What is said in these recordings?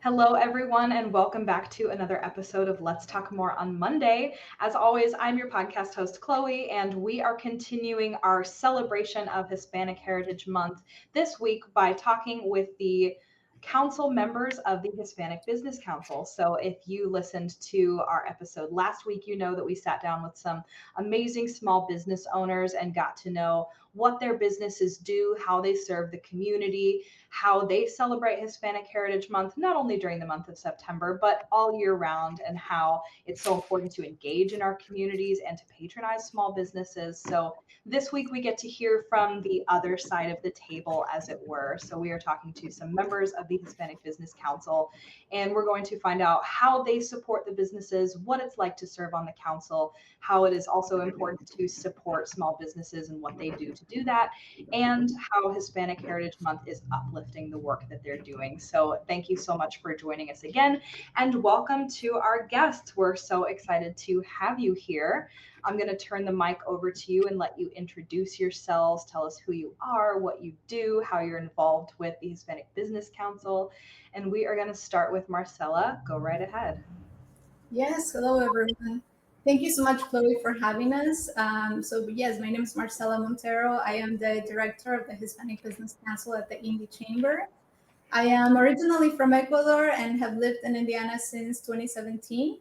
Hello, everyone, and welcome back to another episode of Let's Talk More on Monday. As always, I'm your podcast host, Chloe, and we are continuing our celebration of Hispanic Heritage Month this week by talking with the council members of the Hispanic Business Council. So, if you listened to our episode last week, you know that we sat down with some amazing small business owners and got to know what their businesses do, how they serve the community, how they celebrate Hispanic Heritage Month, not only during the month of September, but all year round, and how it's so important to engage in our communities and to patronize small businesses. So this week we get to hear from the other side of the table, as it were. So we are talking to some members of the Hispanic Business Council, and we're going to find out how they support the businesses, what it's like to serve on the council, how it is also important to support small businesses and what they do to do that, and how Hispanic Heritage Month is uplifting the work that they're doing. So thank you so much for joining us again, and welcome to our guests. We're so excited to have you here. I'm going to turn the mic over to you and let you introduce yourselves, tell us who you are, what you do, how you're involved with the Hispanic Business Council. And we are going to start with Marcela. Go right ahead. Yes, hello everyone. Thank you so much, Chloe, for having us. Yes, my name is Marcela Montero. I am the director of the Hispanic Business Council at the Indy Chamber. I am originally from Ecuador and have lived in Indiana since 2017.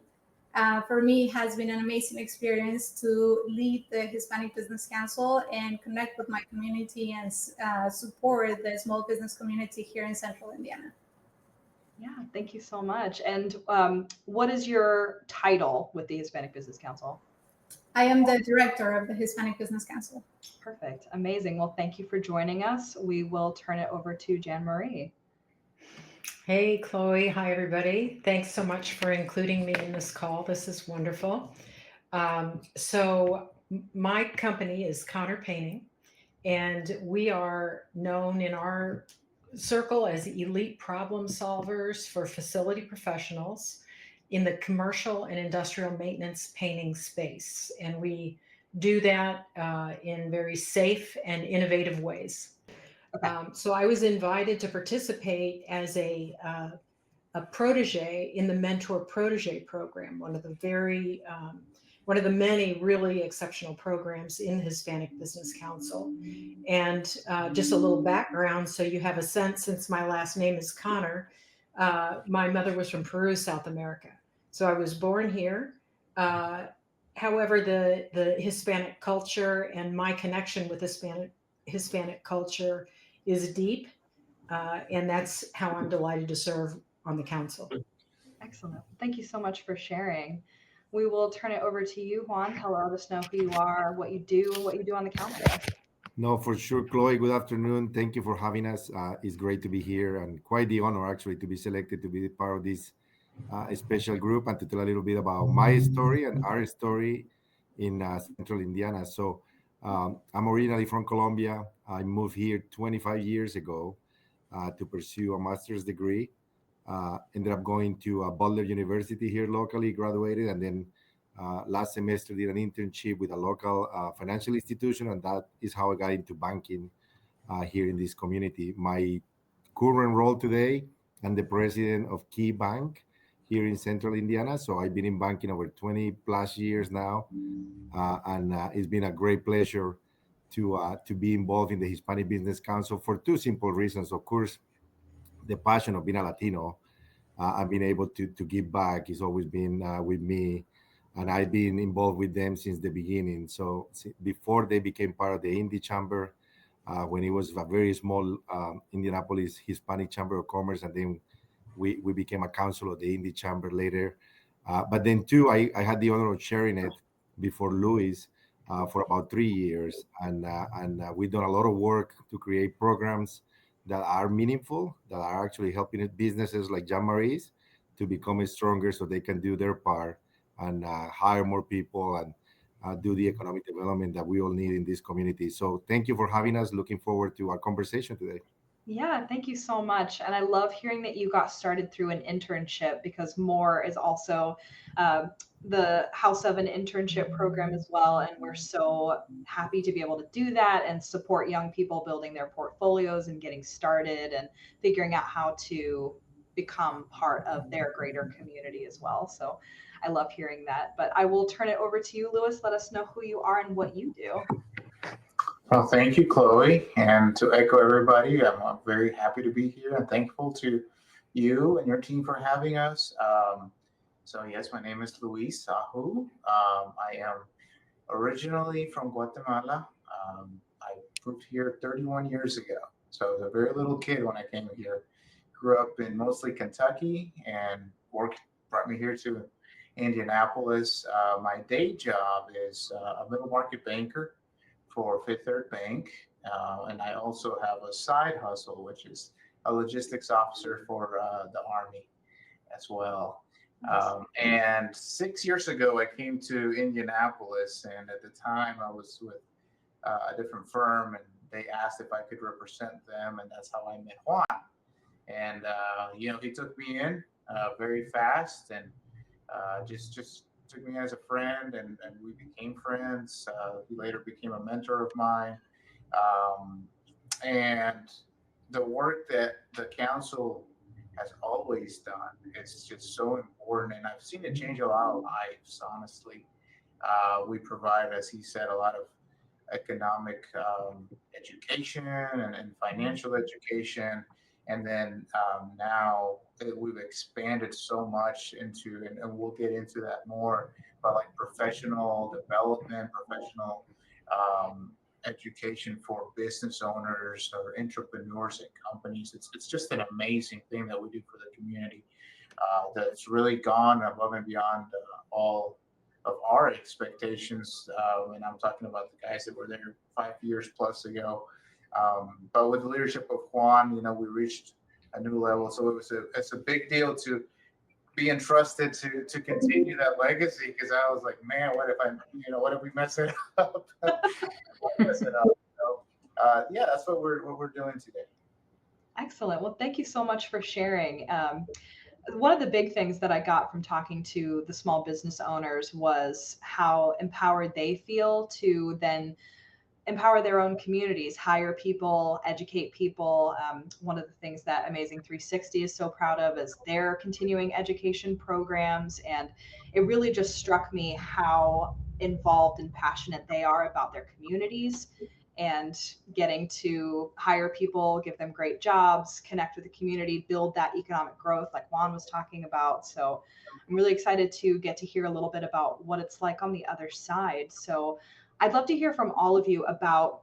For me, it has been an amazing experience to lead the Hispanic Business Council and connect with my community and support the small business community here in Central Indiana. Yeah, thank you so much. And what is your title with the Hispanic Business Council? I am the director of the Hispanic Business Council. Perfect. Amazing. Well, thank you for joining us. We will turn it over to Jan Marie. Hey, Chloe. Hi, everybody. Thanks so much for including me in this call. This is wonderful. My company is Connor Painting, and we are known in our circle as elite problem solvers for facility professionals in the commercial and industrial maintenance painting space. And we do that in very safe and innovative ways. Okay. So I was invited to participate as a protege in the mentor protege program, one of the many really exceptional programs in the Hispanic Business Council. And just a little background, so you have a sense, since my last name is Connor, my mother was from Peru, South America. So I was born here. However, the Hispanic culture and my connection with Hispanic culture is deep, and that's how I'm delighted to serve on the council. Excellent. Thank you so much for sharing. We will turn it over to you, Juan. Let us know who you are, what you do on the council. No, for sure, Chloe. Good afternoon. Thank you for having us. It's great to be here and quite the honor, actually, to be selected to be part of this special group and to tell a little bit about my story and our story in Central Indiana. So, I'm originally from Colombia. I moved here 25 years ago to pursue a master's degree. Ended up going to Butler University here locally, graduated, and then last semester did an internship with a local financial institution, and that is how I got into banking here in this community. My current role today, I'm the president of Key Bank here in Central Indiana. So I've been in banking over 20 plus years now, and it's been a great pleasure to be involved in the Hispanic Business Council for two simple reasons. Of course, the passion of being a Latino and being able to give back has always been with me, and I've been involved with them since the beginning. So before they became part of the Indy Chamber, when it was a very small Indianapolis Hispanic Chamber of Commerce, and then we became a council of the Indy Chamber later. But then too, I had the honor of sharing it before Louis for about 3 years, and we've done a lot of work to create programs that are meaningful, that are actually helping businesses like Jean Marie's to become stronger so they can do their part and hire more people and do the economic development that we all need in this community. So thank you for having us. Looking forward to our conversation today. Yeah, thank you so much. And I love hearing that you got started through an internship, because Moore is also uh, the house of an internship program as well. And we're so happy to be able to do that and support young people building their portfolios and getting started and figuring out how to become part of their greater community as well. So I love hearing that. But I will turn it over to you, Lewis. Let us know who you are and what you do. Well, thank you, Chloe. And to echo everybody, I'm very happy to be here and thankful to you and your team for having us. So, yes, my name is Luis Sahu. I am originally from Guatemala. I moved here 31 years ago. So, I was a very little kid when I came here. Grew up in mostly Kentucky, and work brought me here to Indianapolis. My day job is a middle market banker for Fifth Third Bank. And I also have a side hustle, which is a logistics officer for the Army as well. And 6 years ago, I came to Indianapolis, and at the time, I was with a different firm, and they asked if I could represent them, and that's how I met Juan. And he took me in very fast, and just took me as a friend, and we became friends. He later became a mentor of mine, and the work that the council has always done is just so important, and I've seen it change a lot of lives. Honestly, we provide, as he said, a lot of economic education and financial education. And then now we've expanded so much into, and we'll get into that more, but like professional development, professional education for business owners or entrepreneurs and companies. It's just an amazing thing that we do for the community that's really gone above and beyond all of our expectations. And I'm talking about the guys that were there 5 years plus ago. But with the leadership of Juan, we reached a new level. So it's a big deal to be entrusted to continue that legacy. Because I was like, man, what if we mess it up? Mess it up. So, yeah, that's what we're doing today. Excellent. Well, thank you so much for sharing. One of the big things that I got from talking to the small business owners was how empowered they feel to then empower their own communities, hire people, educate people. One of the things that Amazing 360 is so proud of is their continuing education programs. And it really just struck me how involved and passionate they are about their communities and getting to hire people, give them great jobs, connect with the community, build that economic growth like Juan was talking about. So I'm really excited to get to hear a little bit about what it's like on the other side. So I'd love to hear from all of you about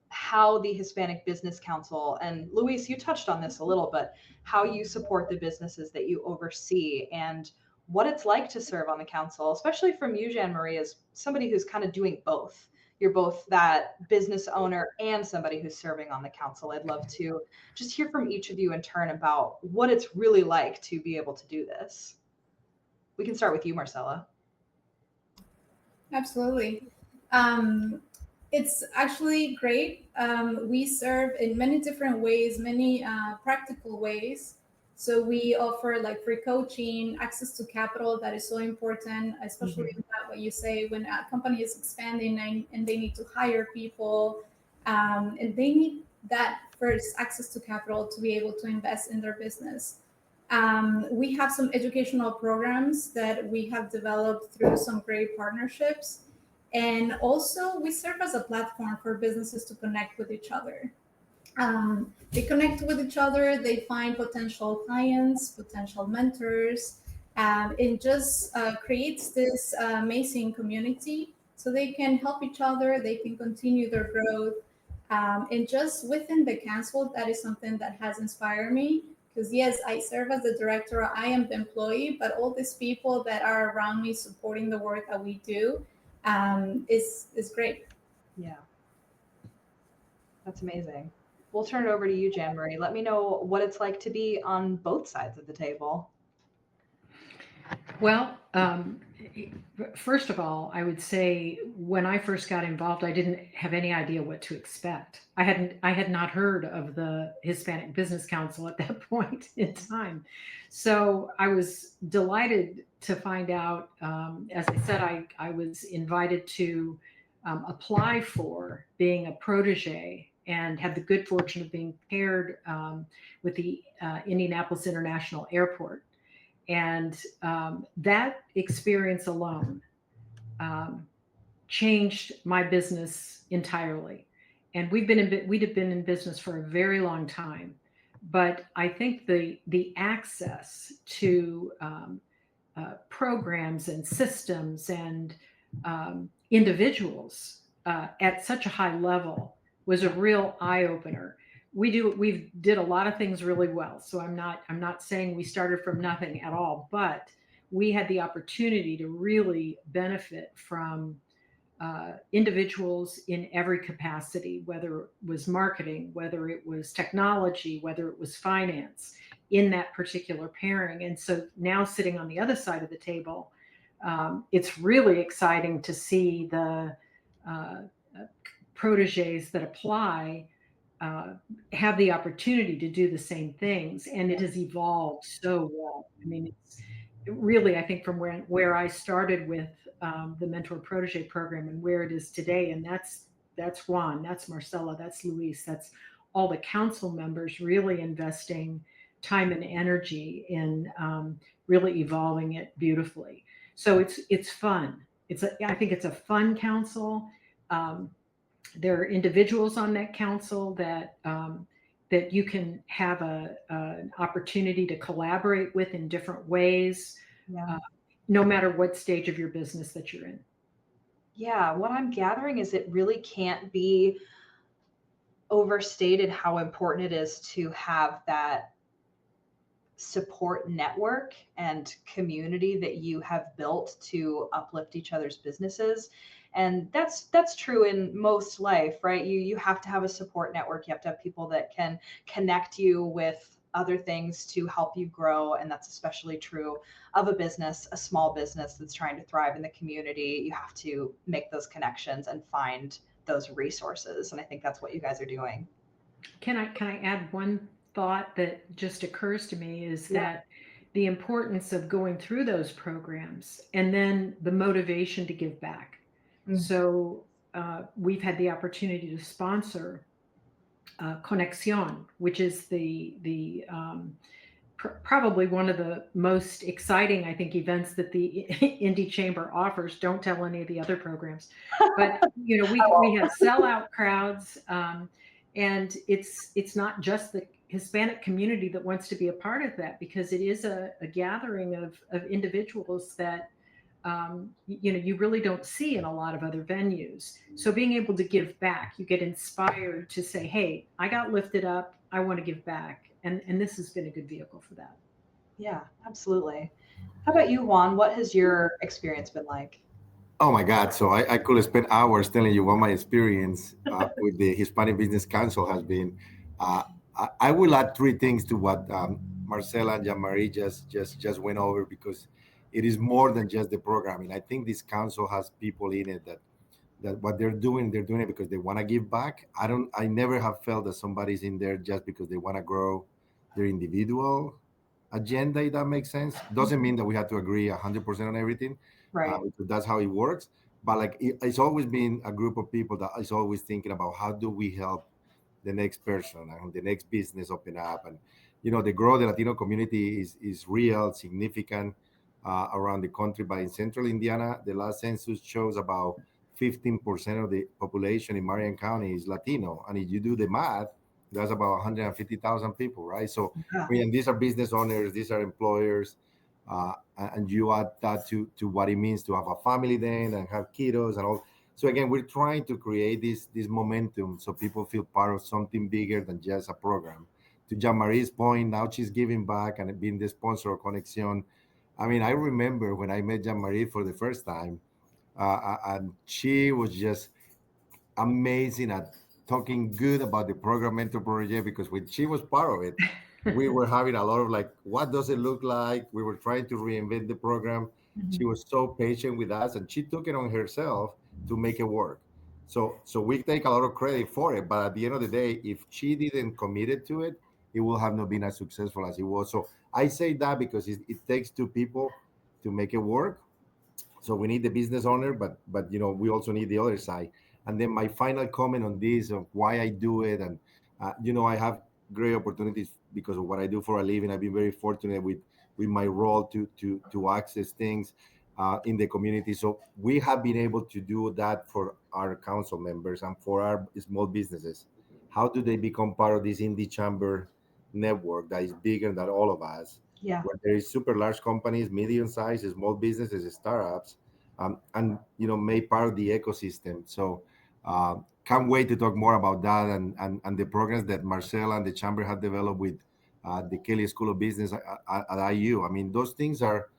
how the Hispanic Business Council, and Luis, you touched on this a little, but how you support the businesses that you oversee and what it's like to serve on the council, especially from you, Jean Marie, as somebody who's kind of doing both. You're both that business owner and somebody who's serving on the council. I'd love to just hear from each of you in turn about what it's really like to be able to do this. We can start with you, Marcella. Absolutely. It's actually great. We serve in many different ways, many practical ways. So we offer like free coaching, access to capital that is so important, especially what you say when a company is expanding and they need to hire people, and they need that first access to capital to be able to invest in their business. We have some educational programs that we have developed through some great partnerships. And also we serve as a platform for businesses to connect with each other. They connect with each other, they find potential clients, potential mentors, it just creates this amazing community so they can help each other, they can continue their growth. And just within the council, that is something that has inspired me. Because yes, I serve as the director, I am the employee, but all these people that are around me supporting the work that we do is great. Yeah, that's amazing. We'll turn it over to you, Jean Marie. Let me know what it's like to be on both sides of the table. Well, first of all, I would say when I first got involved, I didn't have any idea what to expect. I had not heard of the Hispanic Business Council at that point in time. So I was delighted to find out, as I said, I was invited to apply for being a protege and had the good fortune of being paired with the Indianapolis International Airport. And that experience alone changed my business entirely. And we'd have been in business for a very long time, but I think the access to programs and systems and individuals at such a high level was a real eye opener. We did a lot of things really well, so I'm not saying we started from nothing at all, but we had the opportunity to really benefit from individuals in every capacity, whether it was marketing, whether it was technology, whether it was finance, in that particular pairing. And so now sitting on the other side of the table, it's really exciting to see the proteges that apply have the opportunity to do the same things. And it has evolved so well. I mean, it's really, I think, from where I started with the mentor protege program and where it is today. And that's Juan, that's Marcela, that's Luis, that's all the council members really investing time and energy in really evolving it beautifully. So it's fun. I think it's a fun council. There are individuals on that council that that you can have an opportunity to collaborate with in different ways, no matter what stage of your business that you're in. Yeah, what I'm gathering is it really can't be overstated how important it is to have that support network and community that you have built to uplift each other's businesses. And that's true in most life, right? You have to have a support network. You have to have people that can connect you with other things to help you grow. And that's especially true of a business, a small business that's trying to thrive in the community. You have to make those connections and find those resources. And I think that's what you guys are doing. Can I add one thought that just occurs to me is that the importance of going through those programs and then the motivation to give back. So we've had the opportunity to sponsor Conexión, which is probably one of the most exciting, I think, events that the Indie Chamber offers. Don't tell any of the other programs, but we have sellout crowds, and it's not just the Hispanic community that wants to be a part of that, because it is a gathering of individuals that you really don't see in a lot of other venues. So being able to give back, you get inspired to say, hey, I got lifted up, I want to give back. And this has been a good vehicle for that. Yeah, absolutely. How about you, Juan? What has your experience been like? Oh my God. So I could spend hours telling you what my experience with the Hispanic Business Council has been. I will add three things to what Marcela and Jean-Marie just went over, because it is more than just the programming. I think this council has people in it that what they're doing it because they want to give back. I never have felt that somebody's in there just because they want to grow their individual agenda, if that makes sense. Doesn't mean that we have to agree 100% on everything, Right. because that's how it works. But like it's always been a group of people that is always thinking about how do we help the next person and the next business open up. And the growth of the Latino community is real, significant around the country. But in Central Indiana, the last census shows about 15% of the population in Marion County is Latino, and if you do the math, that's about 150,000 people, right? So, Yeah. I mean, these are business owners, these are employers, and you add that to what it means to have a family then and have kiddos and all. So again, we're trying to create this momentum so people feel part of something bigger than just a program. To Jean-Marie's point, now she's giving back and being the sponsor of Conexión. I mean, I remember when I met Jean-Marie for the first time, and she was just amazing at talking good about the program mentor project, because when she was part of it, we were having a lot of like, what does it look like? We were trying to reinvent the program. She was so patient with us, and she took it on herself to make it work. So we take a lot of credit for it, but at the end of the day, if she didn't commit it to it, it will have not been as successful as it was. So I say that because it takes two people to make it work. So we need the business owner, but we also need the other side. And then my final comment on this of why I do it, and I have great opportunities because of what I do for a living. I've been very fortunate with my role to access things in the community. So we have been able to do that for our council members and for our small businesses. How do they become part of this indie chamber network that is bigger than all of us? Yeah. Where there is super large companies, medium sized, small businesses, startups, and made part of the ecosystem. So can't wait to talk more about that and the programs that Marcela and the chamber have developed with the Kelly School of Business at IU. I mean, those things are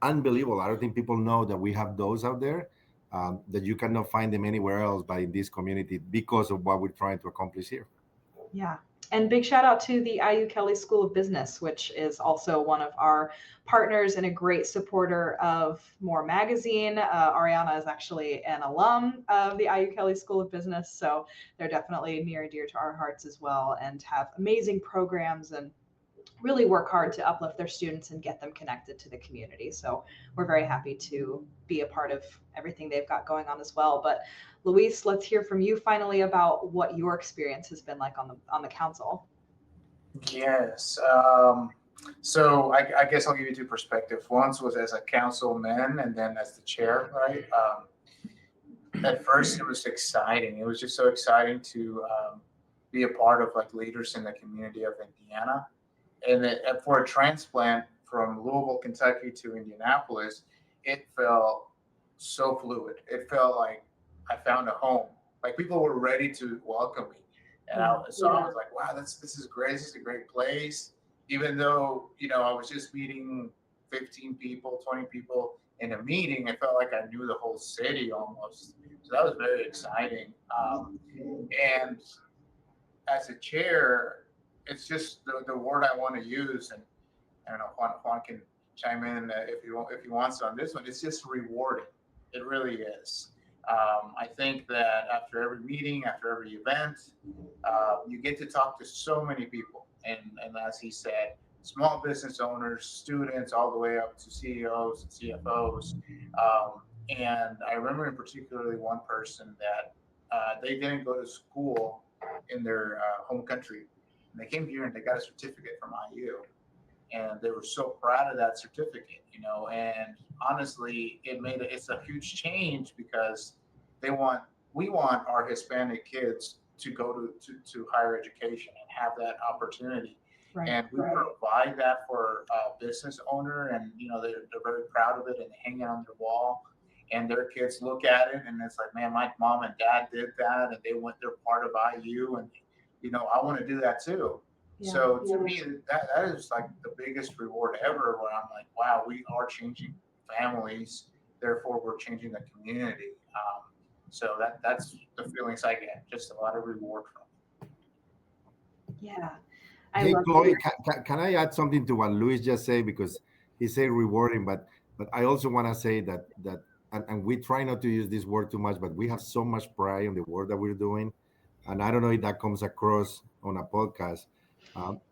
unbelievable. I don't think people know that we have those out there, that you cannot find them anywhere else but in this community because of what we're trying to accomplish here. Yeah. And big shout out to the IU Kelly School of Business, which is also one of our partners and a great supporter of More Magazine. Ariana is actually an alum of the IU Kelly School of Business, so they're definitely near and dear to our hearts as well, and have amazing programs and really work hard to uplift their students and get them connected to the community. So we're very happy to be a part of everything they've got going on as well. But Luis, let's hear from you finally about what your experience has been like on the council. Yes. So I guess I'll give you two perspectives. Once was as a councilman and then as the chair, right? At first, it was exciting. It was just so exciting to be a part of like leaders in the community of Indiana. And for a transplant from Louisville, Kentucky to Indianapolis, it felt so fluid. It felt like I found a home. Like people were ready to welcome me. And I was like, wow, this is great. This is a great place. Even though, I was just meeting 15 people, 20 people in a meeting, I felt like I knew the whole city almost. So that was very exciting. And as a chair, it's just the word I want to use. And I don't know, Juan can chime in if he wants to on this one. It's just rewarding. It really is. I think that after every meeting, after every event, you get to talk to so many people. And as he said, small business owners, students, all the way up to CEOs and CFOs. And I remember in particularly one person that they didn't go to school in their home country. And they came here and they got a certificate from IU. And they were so proud of that certificate, and honestly, it's a huge change because we want our Hispanic kids to go to higher education and have that opportunity. Right. And we provide that for a business owner, and they're very proud of it and hang it on their wall. And their kids look at it, and it's like, man, my mom and dad did that, and they're part of IU, and I want to do that too. Yeah. So to me, that is like the biggest reward ever. Where I'm like, wow, we are changing families, therefore we're changing the community. So that's the feelings I get, just a lot of reward from. Yeah. Hey, Chloe, can I add something to what Luis just said? Because he said rewarding, but I also want to say that and we try not to use this word too much, but we have so much pride in the work that we're doing. And I don't know if that comes across on a podcast.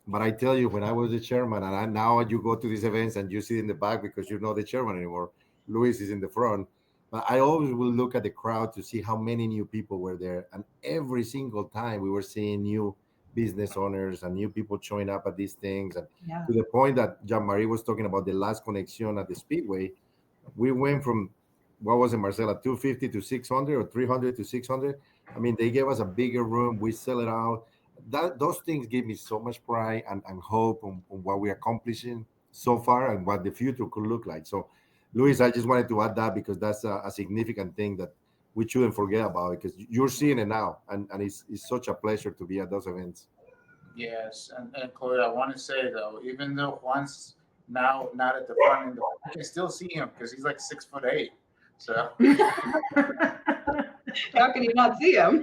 But I tell you, when I was the chairman, and now you go to these events and you sit in the back because you're not the chairman anymore. Luis is in the front. But I always will look at the crowd to see how many new people were there. And every single time we were seeing new business owners and new people showing up at these things. And to the point that Jean-Marie was talking about the last connection at the Speedway, we went from, what was it, Marcela, 250 to 600 or 300 to 600. I mean, they gave us a bigger room. We sell it out. Those things give me so much pride and hope on what we're accomplishing so far and what the future could look like. So, Luis, I just wanted to add that because that's a significant thing that we shouldn't forget about, because you're seeing it now, and it's such a pleasure to be at those events. Yes, and Chloe, I want to say though, even though Juan's now not at the front end, I can still see him because he's like 6'8". So how can you not see him?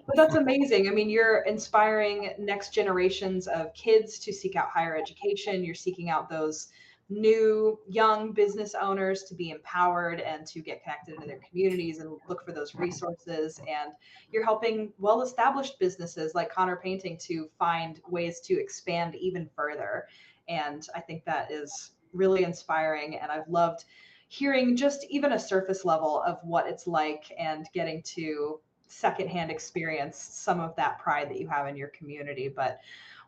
But that's amazing. I mean, you're inspiring next generations of kids to seek out higher education. You're seeking out those new young business owners to be empowered and to get connected in their communities and look for those resources. And you're helping well-established businesses like Connor Painting to find ways to expand even further. And I think that is really inspiring. And I've loved hearing just even a surface level of what it's like and getting to secondhand experience some of that pride that you have in your community. But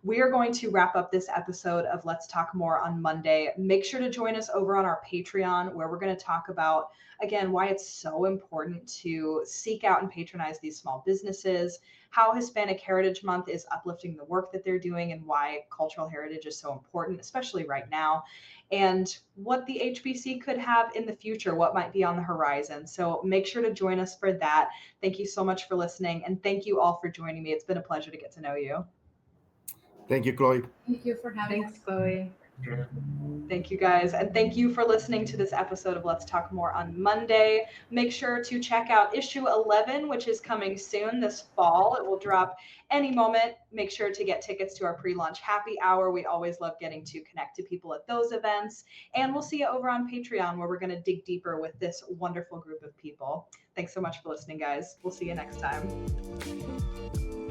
we are going to wrap up this episode of Let's Talk More on Monday. Make sure to join us over on our Patreon, where we're going to talk about, again, why it's so important to seek out and patronize these small businesses, how Hispanic Heritage Month is uplifting the work that they're doing, and why cultural heritage is so important, especially right now, and what the HBC could have in the future, what might be on the horizon. So make sure to join us for that. Thank you so much for listening, and thank you all for joining me. It's been a pleasure to get to know you. Thank you, Chloe. Thank you for having Thanks, us. Chloe. Thank you guys. And thank you for listening to this episode of Let's Talk More on Monday. Make sure to check out issue 11, which is coming soon this fall. It will drop any moment. Make sure to get tickets to our pre-launch happy hour. We always love getting to connect to people at those events. And we'll see you over on Patreon, where we're going to dig deeper with this wonderful group of people. Thanks so much for listening, guys. We'll see you next time.